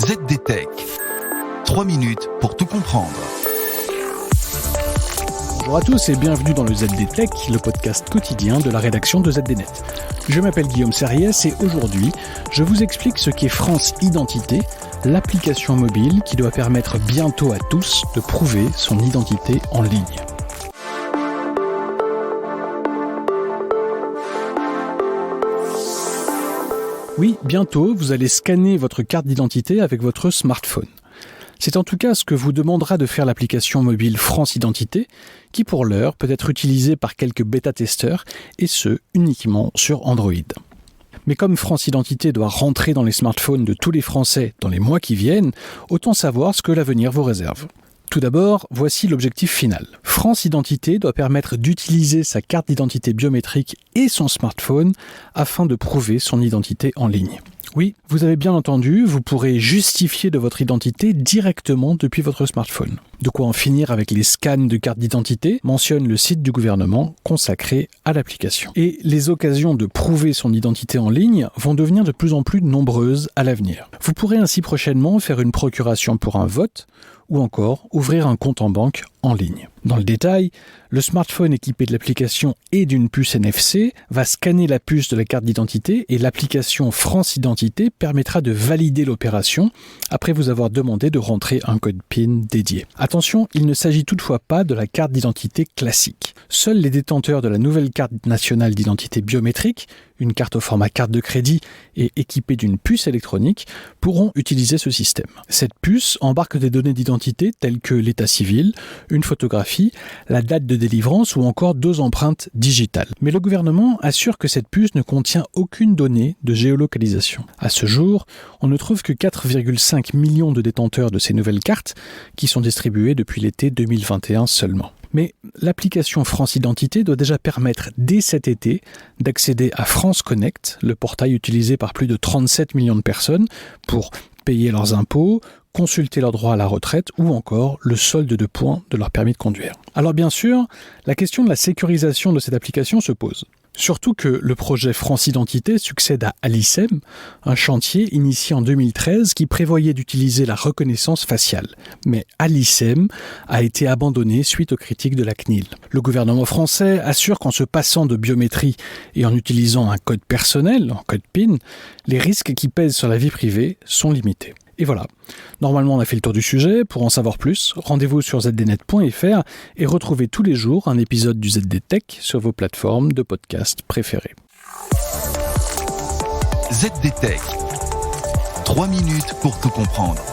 ZDTech. 3 minutes pour tout comprendre. Bonjour à tous et bienvenue dans le ZDTech, le podcast quotidien de la rédaction de ZDNet. Je m'appelle Guillaume Serriès et aujourd'hui, je vous explique ce qu'est France Identité, l'application mobile qui doit permettre bientôt à tous de prouver son identité en ligne. Oui, bientôt, vous allez scanner votre carte d'identité avec votre smartphone. C'est en tout cas ce que vous demandera de faire l'application mobile France Identité, qui pour l'heure peut être utilisée par quelques bêta-testeurs, et ce, uniquement sur Android. Mais comme France Identité doit rentrer dans les smartphones de tous les Français dans les mois qui viennent, autant savoir ce que l'avenir vous réserve. Tout d'abord, voici l'objectif final. France Identité doit permettre d'utiliser sa carte d'identité biométrique et son smartphone afin de prouver son identité en ligne. Oui, vous avez bien entendu, vous pourrez justifier de votre identité directement depuis votre smartphone. De quoi en finir avec les scans de carte d'identité, mentionne le site du gouvernement consacré à l'application. Et les occasions de prouver son identité en ligne vont devenir de plus en plus nombreuses à l'avenir. Vous pourrez ainsi prochainement faire une procuration pour un vote ou encore ouvrir un compte en banque en ligne. Dans le détail, le smartphone équipé de l'application et d'une puce NFC va scanner la puce de la carte d'identité et l'application France Identité permettra de valider l'opération après vous avoir demandé de rentrer un code PIN dédié. Attention, il ne s'agit toutefois pas de la carte d'identité classique. Seuls les détenteurs de la nouvelle carte nationale d'identité biométrique, une carte au format carte de crédit et équipée d'une puce électronique, pourront utiliser ce système. Cette puce embarque des données d'identité telles que l'état civil, une photographie, la date de délivrance ou encore 2 empreintes digitales. Mais le gouvernement assure que cette puce ne contient aucune donnée de géolocalisation. À ce jour, on ne trouve que 4,5 millions de détenteurs de ces nouvelles cartes qui sont distribuées depuis l'été 2021 seulement. Mais l'application France Identité doit déjà permettre dès cet été d'accéder à France Connect, le portail utilisé par plus de 37 millions de personnes pour payer leurs impôts, consulter leurs droits à la retraite ou encore le solde de points de leur permis de conduire. Alors bien sûr, la question de la sécurisation de cette application se pose. Surtout que le projet France Identité succède à Alicem, un chantier initié en 2013 qui prévoyait d'utiliser la reconnaissance faciale. Mais Alicem a été abandonné suite aux critiques de la CNIL. Le gouvernement français assure qu'en se passant de biométrie et en utilisant un code personnel, un code PIN, les risques qui pèsent sur la vie privée sont limités. Et voilà, normalement on a fait le tour du sujet. Pour en savoir plus, rendez-vous sur zdnet.fr et retrouvez tous les jours un épisode du ZDTech sur vos plateformes de podcast préférées. ZDTech. 3 minutes pour tout comprendre.